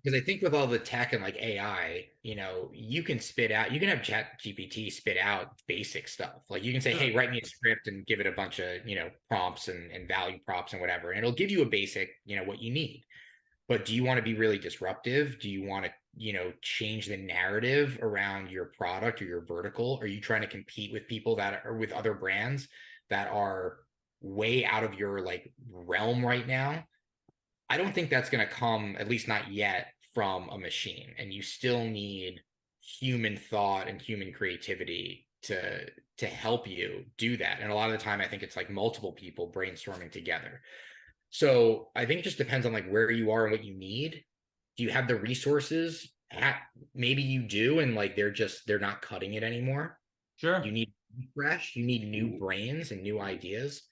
Because I think with all the tech and like AI, you can have Chat GPT spit out basic stuff. Like you can say, hey, write me a script and give it a bunch of, prompts and value props and whatever. And it'll give you a basic, what you need. But do you want to be really disruptive? Do you want to, change the narrative around your product or your vertical? Are you trying to compete with people that are with other brands that are way out of your like realm right now? I don't think that's going to come, at least not yet, from a machine. And you still need human thought and human creativity to help you do that. And a lot of the time, I think it's like multiple people brainstorming together. So I think it just depends on like where you are and what you need. Do you have the resources? Maybe you do, and like they're not cutting it anymore. Sure. You need fresh, you need new brains and new ideas.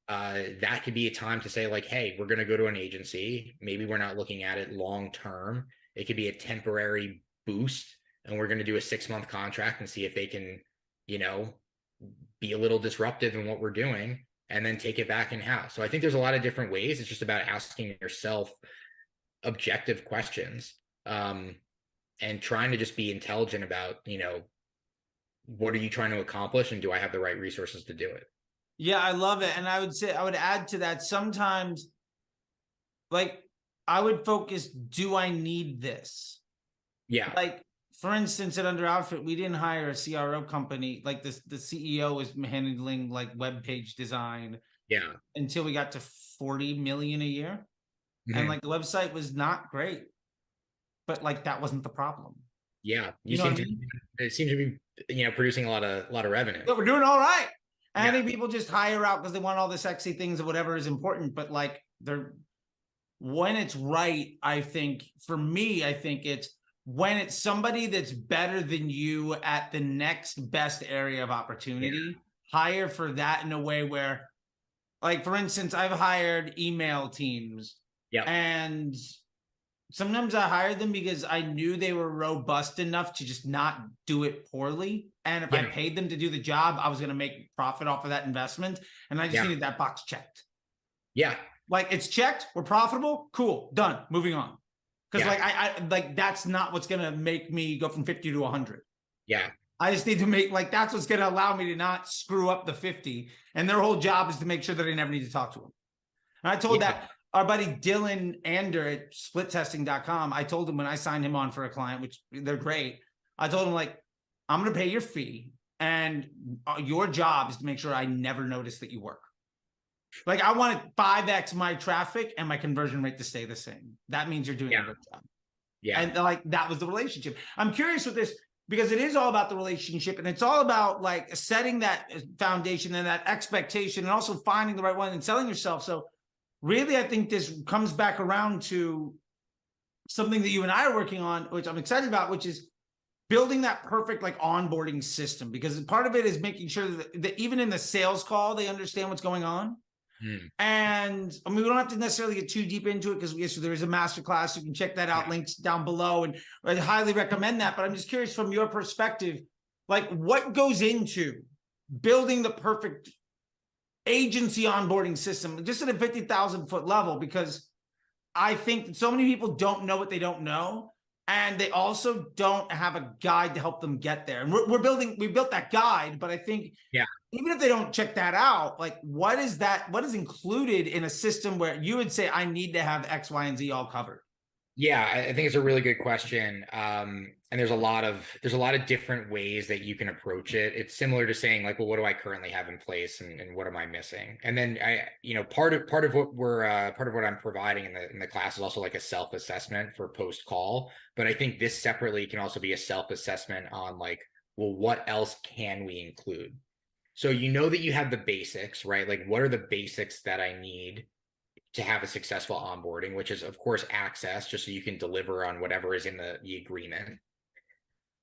That could be a time to say like, hey, we're going to go to an agency. Maybe we're not looking at it long term. It could be a temporary boost, and we're going to do a 6-month contract and see if they can, be a little disruptive in what we're doing, and then take it back in house. So I think there's a lot of different ways. It's just about asking yourself objective questions, and trying to just be intelligent about, what are you trying to accomplish, and do I have the right resources to do it? Yeah, I love it. And I would add to that sometimes, like, I would focus, do I need this? Yeah. Like, for instance, at Under Outfit, we didn't hire a CRO company. Like the CEO was handling like web page design. Yeah. Until we got to 40 million a year. Mm-hmm. And like the website was not great. But like that wasn't the problem. Yeah. It seems to be, producing a lot of revenue. Yeah, we're doing all right. And I think people just hire out because they want all the sexy things or whatever is important. But like when it's right, I think for me, I think it's when it's somebody that's better than you at the next best area of opportunity, hire for that in a way where, like, for instance, I've hired email teams. Yeah. And sometimes I hired them because I knew they were robust enough to just not do it poorly. And if I paid them to do the job, I was going to make profit off of that investment. And I just needed that box checked. Yeah. Like it's checked. We're profitable. Cool. Done. Moving on. Because like I like that's not what's going to make me go from 50 to 100. Yeah. I just need to make like that's what's going to allow me to not screw up the 50. And their whole job is to make sure that I never need to talk to them. And I told that our buddy Dylan Ander at splittesting.com, I told him when I signed him on for a client, which they're great, I told him like, I'm going to pay your fee and your job is to make sure I never notice that you work. Like I want 5x my traffic and my conversion rate to stay the same. That means you're doing a good job. Yeah. And like, that was the relationship. I'm curious with this because it is all about the relationship and it's all about like setting that foundation and that expectation and also finding the right one and selling yourself. So really, I think this comes back around to something that you and I are working on, which I'm excited about, which is building that perfect like onboarding system, because part of it is making sure that even in the sales call, they understand what's going on. And I mean, we don't have to necessarily get too deep into it because there is a masterclass. You can check that out, links down below. And I highly recommend that. But I'm just curious from your perspective, like what goes into building the perfect agency onboarding system, just at a 50,000 foot level, because I think that so many people don't know what they don't know. and they also don't have a guide to help them get there. And we built that guide, but I think even if they don't check that out, like what is included in a system where you would say, I need to have X, Y, and Z all covered? Yeah, I think it's a really good question. And there's a lot of different ways that you can approach it. It's similar to saying like, well, what do I currently have in place and what am I missing? And then part of what I'm providing in the class is also like a self-assessment for post-call. But I think this separately can also be a self-assessment on like, well, what else can we include? So you know that you have the basics, right? Like what are the basics that I need to have a successful onboarding, which is of course access, just so you can deliver on whatever is in the agreement.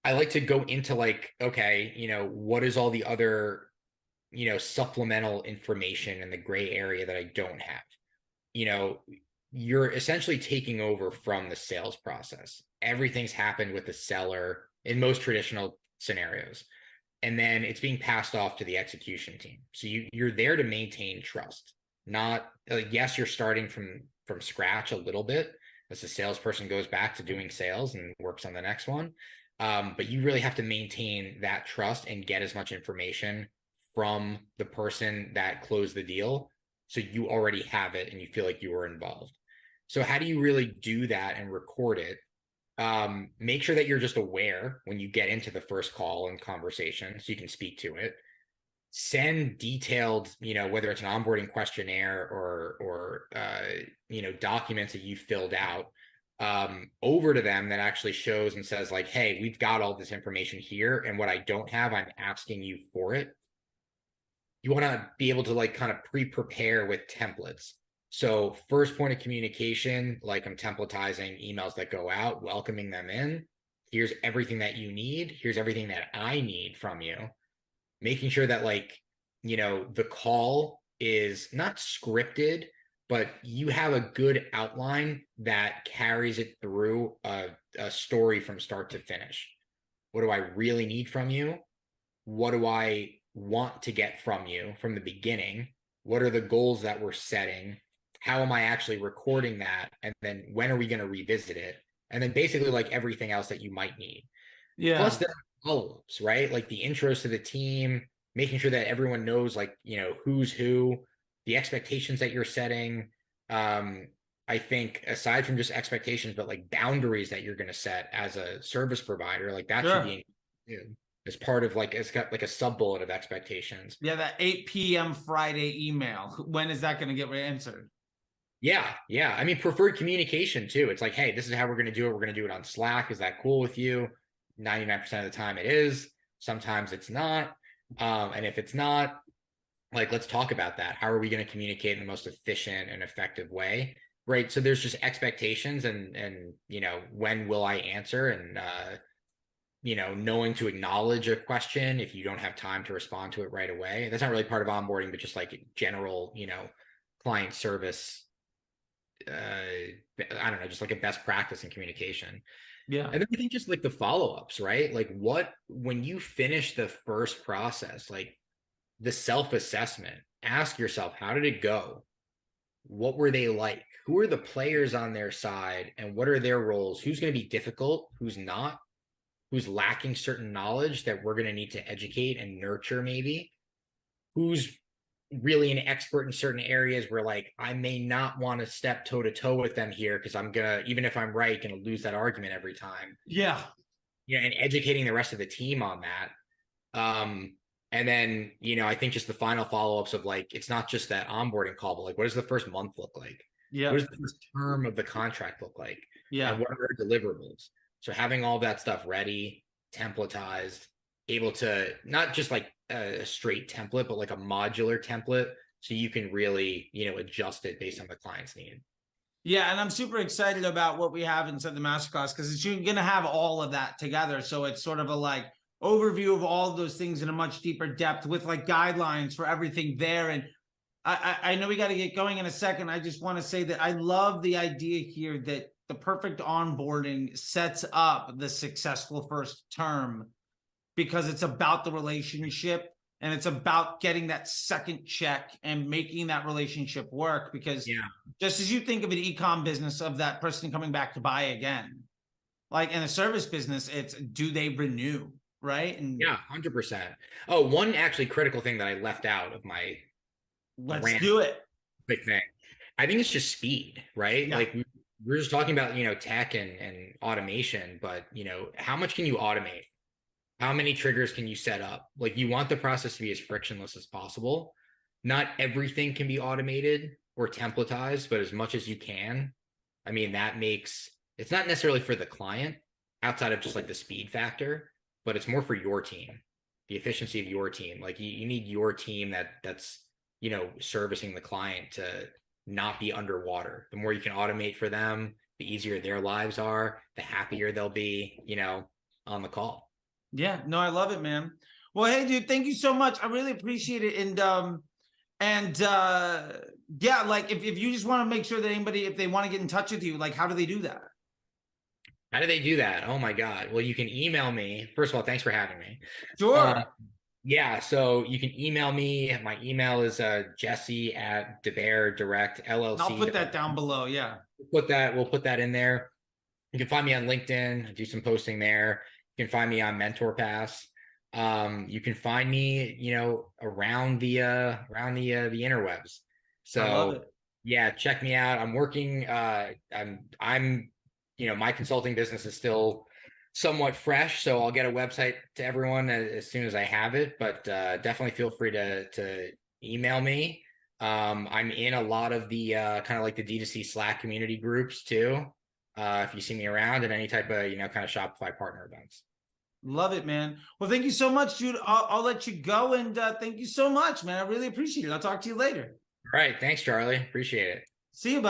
I like to go into like, okay, what is all the other, supplemental information in the gray area that I don't have? You're essentially taking over from the sales process. Everything's happened with the seller in most traditional scenarios. And then it's being passed off to the execution team. So you're there to maintain trust. Not yes, you're starting from scratch a little bit as the salesperson goes back to doing sales and works on the next one. But you really have to maintain that trust and get as much information from the person that closed the deal, so you already have it and you feel like you were involved. So how do you really do that and record it? Make sure that you're just aware when you get into the first call and conversation so you can speak to it. Send detailed, whether it's an onboarding questionnaire or documents that you filled out over to them that actually shows and says like, hey, we've got all this information here, and what I don't have, I'm asking you for it. You want to be able to like kind of pre-prepare with templates. So first point of communication, like I'm templatizing emails that go out, welcoming them in. Here's everything that you need. Here's everything that I need from you. Making sure that like, the call is not scripted, but you have a good outline that carries it through a story from start to finish. What do I really need from you? What do I want to get from you from the beginning? What are the goals that we're setting? How am I actually recording that? And then when are we going to revisit it? And then basically like everything else that you might need. Yeah. Plus the follow-ups, right? Like the intros to the team, making sure that everyone knows like, who's who, the expectations that you're setting. I think aside from just expectations, but like boundaries that you're going to set as a service provider, like that should be as part of like, it's got like a sub bullet of expectations. Yeah. That 8 p.m. Friday email. When is that going to get answered? Yeah. I mean, preferred communication too. It's like, hey, this is how we're going to do it. We're going to do it on Slack. Is that cool with you? 99% of the time it is. Sometimes it's not. And if it's not, like, let's talk about that. How are we going to communicate in the most efficient and effective way? Right. So there's just expectations and, when will I answer? And, knowing to acknowledge a question if you don't have time to respond to it right away. That's not really part of onboarding, but just like general, client service. I don't know, just like a best practice in communication. Yeah. And then I think just like the follow-ups, right? Like when you finish the first process, like the self-assessment, ask yourself, how did it go? What were they like? Who are the players on their side and what are their roles? Who's going to be difficult? Who's not? Who's lacking certain knowledge that we're going to need to educate and nurture maybe? Who's really an expert in certain areas where like I may not want to step toe to toe with them here because I'm gonna, even if I'm right, gonna lose that argument every time. Yeah. And educating the rest of the team on that. And then, I think just the final follow-ups of like, it's not just that onboarding call, but like, what does the first month look like? Yeah. What does the first term of the contract look like? Yeah. And what are our deliverables? So having all that stuff ready, templatized, able to not just like a straight template, but like a modular template, so you can really, adjust it based on the client's need. Yeah, and I'm super excited about what we have inside the masterclass because it's going to have all of that together. So it's sort of a like overview of all of those things in a much deeper depth with like guidelines for everything there. And I know we got to get going in a second. I just want to say that I love the idea here that the perfect onboarding sets up the successful first term, because it's about the relationship and it's about getting that second check and making that relationship work. Because just as you think of an e-com business of that person coming back to buy again, like in a service business, it's do they renew, right? And Yeah, 100%. Oh, one actually critical thing that I left out of my let's rant, do it. quick thing. I think it's just speed, right? Yeah. Like we're just talking about, tech and automation, but how much can you automate? How many triggers can you set up? Like you want the process to be as frictionless as possible. Not everything can be automated or templatized, but as much as you can. I mean, that makes it's not necessarily for the client outside of just like the speed factor, but it's more for your team, the efficiency of your team. Like you need your team that's servicing the client to not be underwater. The more you can automate for them, the easier their lives are, the happier they'll be, on the call. Yeah, no, I love it, man. Well, hey, dude, thank you so much. I really appreciate it. And yeah, like if you just want to make sure that anybody, if they want to get in touch with you, like how do they do that? How do they do that? Oh my God. Well, you can email me. First of all, thanks for having me. Sure. Yeah, so you can email me. My email is Jesse at DeBear Direct I'll LLC. put that down below. Yeah. We'll put that in there. You can find me on LinkedIn. I do some posting there. You can find me on Mentor Pass. You can find me, around the interwebs. I love So it. yeah, check me out. I'm working. I'm my consulting business is still somewhat fresh, so I'll get a website to everyone as soon as I have it. But definitely feel free to email me. I'm in a lot of the kind of like the D2C Slack community groups too. If you see me around at any type of kind of Shopify partner events. Love it, man. Well, thank you so much, dude. I'll let you go, and thank you so much, man. I really appreciate it. I'll talk to you later. All right, thanks, Charlie. Appreciate it. See you. Bye.